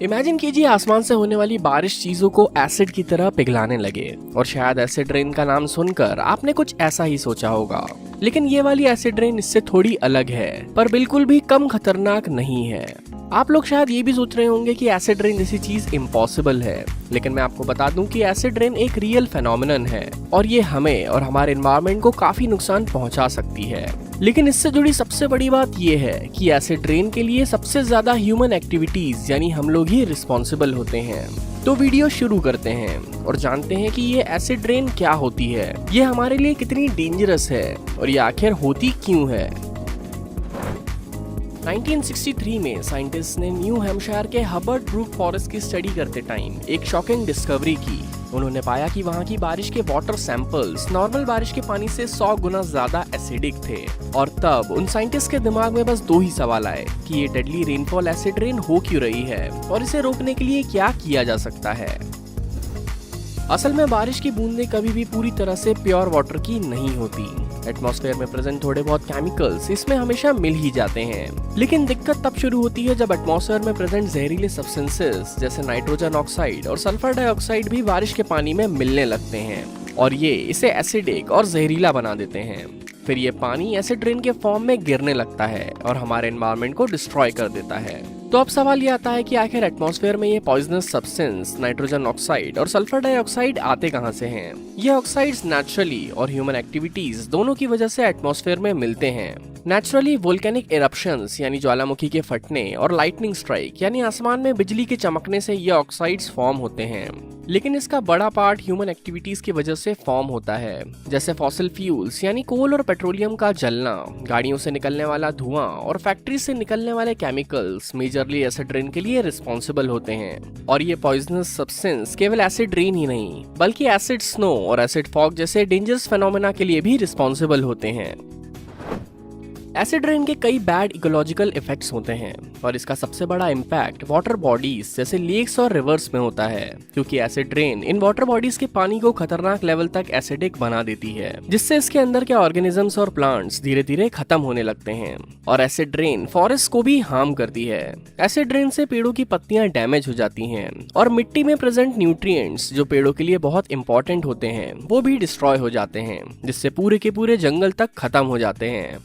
Imagine कीजिए आसमान से होने वाली बारिश चीजों को एसिड की तरह पिघलाने लगे और शायद एसिड रेन का नाम सुनकर आपने कुछ ऐसा ही सोचा होगा। लेकिन ये वाली एसिड रेन इससे थोड़ी अलग है, पर बिल्कुल भी कम खतरनाक नहीं है। आप लोग शायद ये भी सोच रहे होंगे कि एसिड रेन जैसी चीज इम्पॉसिबल है, लेकिन मैं आपको बता दूं कि एसिड रेन एक रियल फेनोमेनन है और ये हमें और हमारे एनवायरनमेंट को काफी नुकसान पहुंचा सकती है। लेकिन इससे जुड़ी सबसे बड़ी बात ये है कि एसिड रेन के लिए सबसे ज्यादा ह्यूमन एक्टिविटीज यानी हम लोग ही रिस्पॉन्सिबल होते हैं। तो वीडियो शुरू करते हैं और जानते हैं कि ये एसिड रेन क्या होती है, ये हमारे लिए कितनी डेंजरस है और ये आखिर होती क्यों है। 1963 में साइंटिस्ट ने न्यू हैम्पशायर के हबर्ट ब्रूक फॉरेस्ट की स्टडी करते टाइम एक शॉकिंग डिस्कवरी की। उन्होंने पाया कि वहाँ की बारिश के वाटर सैंपल्स नॉर्मल बारिश के पानी से 100 गुना ज्यादा एसिडिक थे। और तब उन साइंटिस्ट के दिमाग में बस दो ही सवाल आए कि ये डेडली रेनफॉल एसिड रेन हो क्यों रही है और इसे रोकने के लिए क्या किया जा सकता है। असल में बारिश की बूंदें कभी भी पूरी तरह से प्योर वाटर की नहीं होती। एटमॉस्फेयर में प्रेजेंट थोड़े बहुत केमिकल्स इसमें हमेशा मिल ही जाते हैं, लेकिन दिक्कत तब शुरू होती है जब एटमॉस्फेयर में प्रेजेंट जहरीले सब्सटेंसेस जैसे नाइट्रोजन ऑक्साइड और सल्फर डाइऑक्साइड भी बारिश के पानी में मिलने लगते हैं और ये इसे एसिडिक और जहरीला बना देते हैं। फिर ये पानी एसिड रेन के फॉर्म में गिरने लगता है और हमारे एनवायरनमेंट को डिस्ट्रॉय कर देता है। तो अब सवाल ये आता है कि आखिर एटमॉस्फेयर में ये पॉइजनस सब्सटेंस नाइट्रोजन ऑक्साइड और सल्फर डाइऑक्साइड आते कहां से हैं? ये ऑक्साइड्स नेचुरली और ह्यूमन एक्टिविटीज दोनों की वजह से एटमॉस्फेयर में मिलते हैं। नेचुरली वोल्केनिक इरप्शंस यानी ज्वालामुखी के फटने और लाइटनिंग स्ट्राइक यानी आसमान में बिजली के चमकने से ये ऑक्साइड्स फॉर्म होते हैं। लेकिन इसका बड़ा पार्ट ह्यूमन एक्टिविटीज की वजह से फॉर्म होता है, जैसे फॉसिल फ्यूल्स यानी कोल और पेट्रोलियम का जलना, गाड़ियों से निकलने वाला धुआं और फैक्ट्री से निकलने वाले केमिकल्स मेजरली एसिड रेन के लिए रिस्पॉन्सिबल होते हैं। और ये पॉइजनस सब्सटेंस केवल एसिड रेन ही नहीं बल्कि एसिड स्नो और एसिड फॉग जैसे डेंजरस फेनोमेना के लिए भी रिस्पॉन्सिबल होते हैं। एसिड रेन के कई बैड इकोलॉजिकल इफेक्ट्स होते हैं और इसका सबसे बड़ा इम्पैक्ट वाटर बॉडीज जैसे लेक्स और रिवर्स में होता है, क्योंकि acid rain in water bodies के पानी को खतरनाक लेवल तक एसिडिक बना देती है, जिससे इसके अंदर के ऑर्गेनिजम्स और प्लांट्स धीरे धीरे खत्म होने लगते हैं। और एसिड रेन फॉरेस्ट को भी हार्म करती है। एसिड रेन से पेड़ों की पत्तियां डैमेज हो जाती हैं और मिट्टी में प्रेजेंट न्यूट्रिएंट्स जो पेड़ों के लिए बहुत इंपॉर्टेंट होते हैं वो भी डिस्ट्रॉय हो जाते हैं, जिससे पूरे के पूरे जंगल तक खत्म हो जाते हैं।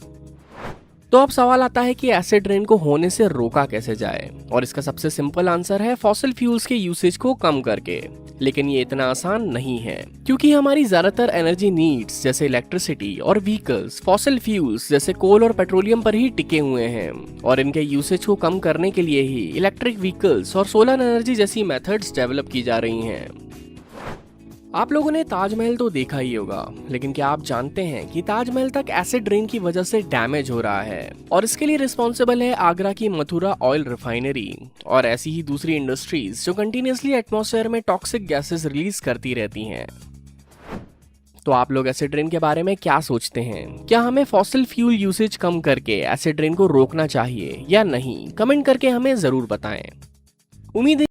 तो अब सवाल आता है कि एसिड रेन को होने से रोका कैसे जाए, और इसका सबसे सिंपल आंसर है फॉसिल फ्यूल्स के यूसेज को कम करके। लेकिन ये इतना आसान नहीं है, क्योंकि हमारी ज्यादातर एनर्जी नीड्स जैसे इलेक्ट्रिसिटी और व्हीकल्स फॉसिल फ्यूल्स जैसे कोल और पेट्रोलियम पर ही टिके हुए हैं। और इनके यूसेज को कम करने के लिए ही इलेक्ट्रिक व्हीकल्स और सोलर एनर्जी जैसी मेथड्स डेवलप की जा रही हैं। आप लोगों ने ताजमहल तो देखा ही होगा, लेकिन क्या आप जानते हैं कि ताजमहल तक एसिड रेन की वजह से डैमेज हो रहा है और इसके लिए रिस्पॉन्सिबल है आगरा की मथुरा ऑयल रिफाइनरी और ऐसी ही दूसरी इंडस्ट्रीज जो कंटिन्यूअसली एटमॉस्फेयर में टॉक्सिक गैसेस रिलीज करती रहती हैं। तो आप लोग एसिड रेन के बारे में क्या सोचते हैं? क्या हमें फॉसिल फ्यूल यूसेज कम करके एसिड रेन को रोकना चाहिए या नहीं? कमेंट करके हमें जरूर बताएं। उम्मीद है